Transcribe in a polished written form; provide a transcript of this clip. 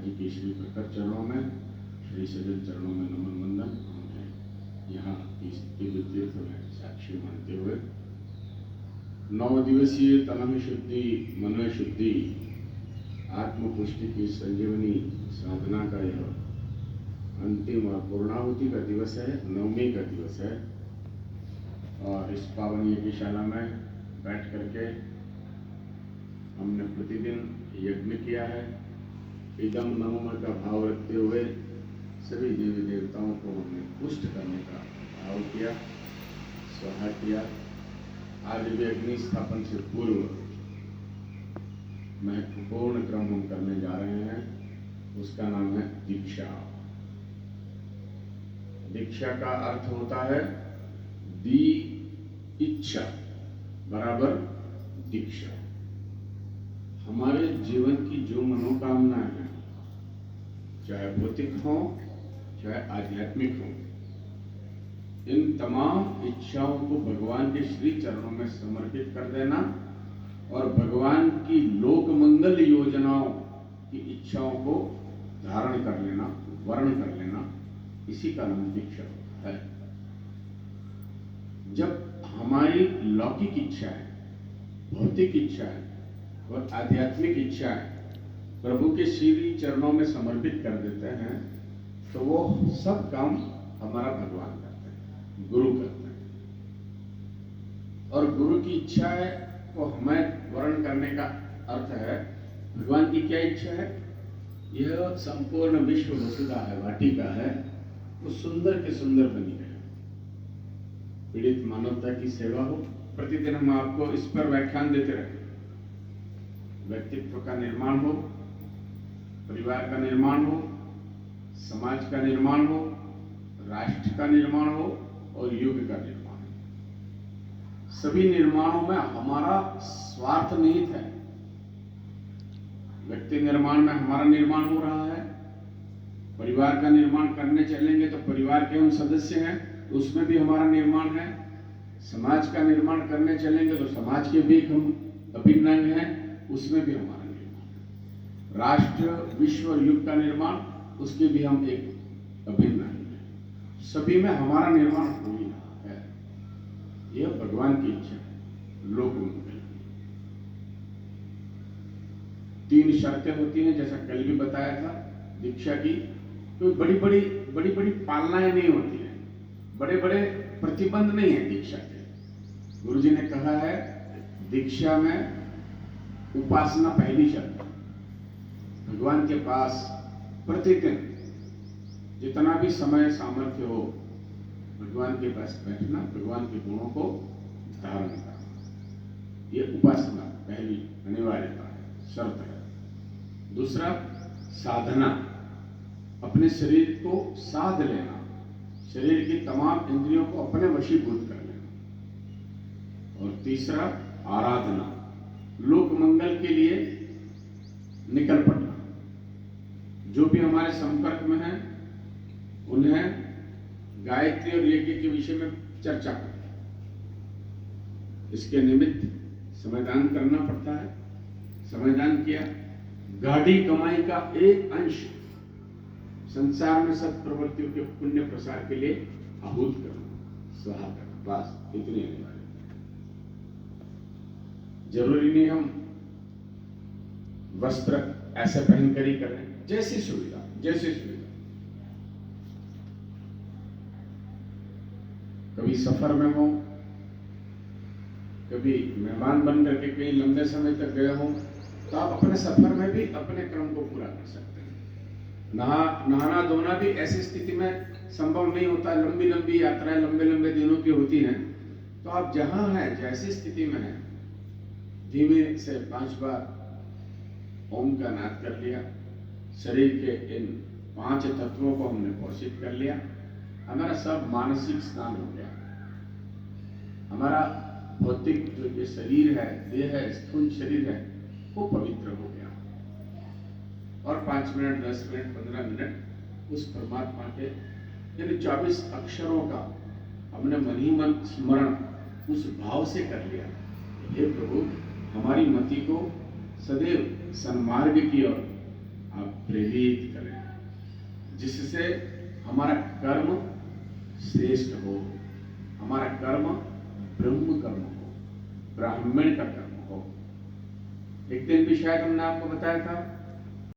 जी के श्री प्रकट चरणों में, श्री सजल चरणों में नमन वंदन। हमने यहाँ इस दिव्य तीर्थ में साक्षी मानते हुए 9 दिवसीय तन शुद्धि, मन शुद्धि, आत्म पुष्टि की संजीवनी साधना का यह अंतिम और पूर्णाहुति का दिवस है, 9वीं का दिवस है। और इस पावन यज्ञशाला में बैठ करके हमने प्रतिदिन यज्ञ किया है। इदम नमः का भाव रखते हुए सभी देवी देवताओं को हमने पुष्ट करने का भाव किया, स्वाहा किया। आज भी अग्नि स्थापन से पूर्व महत्वपूर्ण क्रम हम करने जा रहे हैं, उसका नाम है दीक्षा। दीक्षा का अर्थ होता है दी इच्छा बराबर दीक्षा। हमारे जीवन की जो मनोकामनाएं हैं, चाहे भौतिक हो चाहे आध्यात्मिक हो, इन तमाम इच्छाओं को भगवान के श्री चरणों में समर्पित कर देना और भगवान की लोक मंगल योजनाओं की इच्छाओं को धारण कर लेना, वर्ण कर लेना, इसी का नाम दीक्षा है। जब हमारी लौकिक इच्छाएं, भौतिक इच्छाएं और आध्यात्मिक इच्छाएं प्रभु के श्री चरणों में समर्पित कर देते हैं, तो वो सब काम हमारा भगवान करते हैं, गुरु करते हैं। और गुरु की इच्छाएं को हमें वर्ण करने का अर्थ है, भगवान की क्या इच्छा है? यह संपूर्ण विश्व वसुधा है, वाटिका है, वो सुंदर के सुंदर बनी रहे, पीड़ित मानवता की सेवा हो। प्रतिदिन हम आपको इस पर व्याख्यान देते रहे। व्यक्तित्व का निर्माण हो, परिवार का निर्माण हो, समाज का निर्माण हो, राष्ट्र का निर्माण हो और युग का निर्माण हो। सभी निर्माणों में हमारा स्वार्थ निहित है। व्यक्ति निर्माण में हमारा निर्माण हो रहा है, परिवार का निर्माण करने चलेंगे तो परिवार के उन सदस्य हैं, उसमें भी हमारा निर्माण है। समाज का निर्माण करने चलेंगे तो समाज के भी हम अभिन्न अंग हैं, उसमें भी हमारा निर्माण है। राष्ट्र, विश्व और युग का निर्माण, उसके भी हम एक अभिन्न अंग हैं। सभी में हमारा निर्माण हो ही रहा है। यह भगवान की इच्छा है, लोक मंगल। 3 शर्तें होती हैं, जैसा कल भी बताया था दीक्षा की। तो बड़ी बड़ी पालनाएं नहीं होती हैं, बड़े बड़े प्रतिबंध नहीं है दीक्षा के। गुरुजी ने कहा है दीक्षा में उपासना पहली शर्त। भगवान के पास प्रतिदिन जितना भी समय सामर्थ्य हो, भगवान के पास बैठना, भगवान के गुणों को धारण करना, यह उपासना पहली अनिवार्यता है, शर्त है। दूसरा साधना, अपने शरीर को साध लेना, शरीर की तमाम इंद्रियों को अपने वशीभूत कर लेना। और तीसरा आराधना, लोक मंगल के लिए निकल पड़ना। जो भी हमारे संपर्क में है उन्हें गायत्री और यज्ञ के विषय में चर्चा करें। इसके निमित्त समयदान करना पड़ता है। समयदान किया, गाढ़ी कमाई का एक अंश संसार में सब प्रवृत्तियों के पुण्य प्रसार के लिए आहूत करना, स्वाहा करना, बस इतनी अनिवार्य। जरूरी नहीं हम वस्त्र ऐसे पहनकर ही करें, जैसी सुविधा। कभी सफर में हो, कभी मेहमान बन करके कहीं लंबे समय तक गए हो, तो आप अपने सफर में भी अपने क्रम को पूरा कर सकते हैं। नहाना धोना भी ऐसी स्थिति में संभव नहीं होता। लंबी यात्राएं लंबे दिनों की होती हैं, तो आप जहां हैं, जैसी स्थिति में हैं, धीमे से 5 बार ओम का नाद कर लिया। शरीर के इन 5 तत्वों को हमने पोषित कर लिया। हमारा सब मानसिक स्नान हो गया। हमारा भौतिक जो ये शरीर है, देह है, स्थूल शरीर है, वो पवित्र हो गया। और 5 मिनट, 10 मिनट, 15 मिनट उस परमात्मा के यानी 24 अक्षरों का हमने मन ही मन स्मरण उस भाव से कर लिया। हे प्रभु, हमारी मति को सदैव सन्मार्ग की ओर आप प्रेरित करें, जिससे हमारा कर्म श्रेष्ठ हो, हमारा कर्म ब्रह्म कर्म हो, ब्राह्मण का कर्म हो। एक दिन भी शायद हमने आपको बताया था